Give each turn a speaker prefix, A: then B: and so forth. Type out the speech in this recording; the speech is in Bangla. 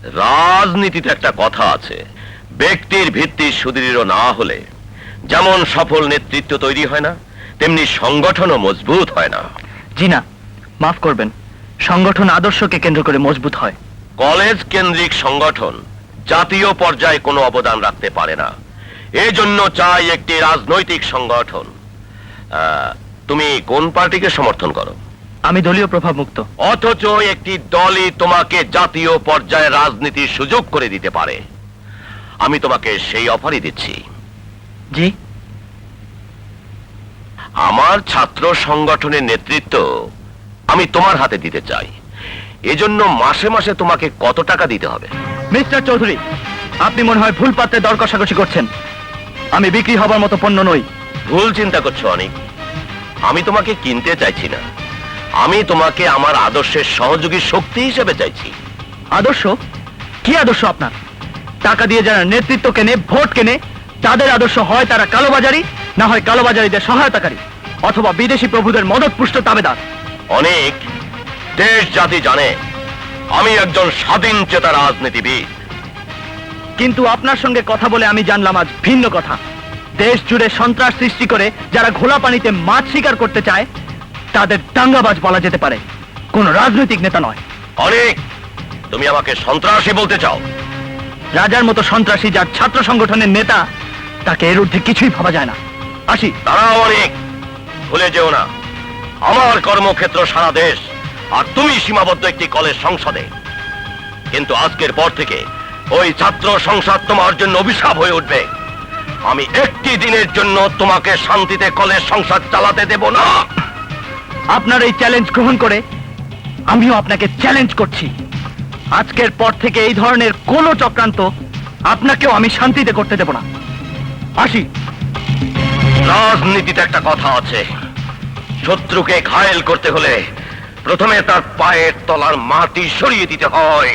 A: রাজনীতিতে একটা কথা আছে, ব্যক্তির ভিত্তি সুদৃঢ় না হলে যেমন সফল নেতৃত্ব তৈরি হয় না, তেমনি সংগঠনও মজবুত হয় না।
B: জি না, মাফ করবেন, সংগঠন আদর্শকে কেন্দ্র করে মজবুত হয়।
A: কলেজ কেন্দ্রিক সংগঠন জাতীয় পর্যায়ে কোনো অবদান রাখতে পারে না, এজন্য চাই একটি রাজনৈতিক সংগঠন। তুমি কোন পার্টিকে সমর্থন করো?
B: আমি দলীয় প্রভাব মুক্ত।
A: অথচ একটি দলই তোমাকে জাতীয় পর্যায়ে রাজনীতির সুযোগ করে দিতে পারে। আমি তোমাকে সেই অফারই দিচ্ছি।
B: জি?
A: আমার ছাত্র সংগঠনের নেতৃত্ব আমি তোমার হাতে দিতে চাই। এজন্য মাসে মাসে তোমাকে কত টাকা দিতে হবে?
B: মিস্টার চৌধুরী, আপনি মনে হয় ভুল পাত্রে দর কষাকষি করছেন। আমি বিক্রি হবার মতো পণ্য নই।
A: ভুল চিন্তা করছো অনেক। আমি তোমাকে কিনতে চাইছি না, আমি তোমাকে আমার আদর্শের সহযোগী শক্তি হিসেবে চাইছি।
B: আদর্শ? কি আদর্শ আপনার? টাকা দিয়ে যারা নেতৃত্ব কেনে, ভোট কেনে, তাদের আদর্শ হয় তারা কালোবাজারি, না হয় কালোবাজারিদের সহায়তাকারী, অথবা বিদেশি প্রভুদের মদতপুষ্ট তাবেদার।
A: অনেক দেশ জাতি জানে আমি একজন স্বাধীন চেতা রাজনীতিবিদ।
B: কিন্তু আপনার সঙ্গে কথা বলে আমি জানলাম আজ ভিন্ন কথা। দেশ জুড়ে সন্ত্রাস সৃষ্টি করে যারা ঘোলা পানিতে মাছ শিকার করতে চায় তাদের দাঙ্গাবাজ বলা যেতে পারে, কোন রাজনৈতিক নেতা নয়।
A: অনেক, তুমি আমাকে সন্ত্রাসী বলতে চাও?
B: রাজার মতো সন্ত্রাসী যার ছাত্র সংগঠনের নেতা, তাকে এর ঊর্ধ্বে কিছুই ভাবা যায় না। আসি।
A: তারাও অনেক, ভুলে যেও না আমার কর্মক্ষেত্র সারা দেশ, আর তুমি সীমাবদ্ধ একটি কলেজ সংসদে। কিন্তু আজকের পর থেকে ওই ছাত্র সংসদ তোমার জন্য অভিশাপ হয়ে উঠবে। আমি একটি দিনের জন্য তোমাকে শান্তিতে কলেজ সংসদ চালাতে দেব না।
B: আপনার এই চ্যালেঞ্জ গ্রহণ করে আমিও আপনাকে চ্যালেঞ্জ করছি। আজকের পর থেকে এই ধরনের কোনো চক্রান্ত আপনাকেও আমি শান্তিতে করতে দেব না। আসি।
A: রাজনীতিতে একটা কথা আছে, শত্রুকে ঘায়েল করতে হলে প্রথমে তার পায়ের তলার মাটি সরিয়ে দিতে হয়।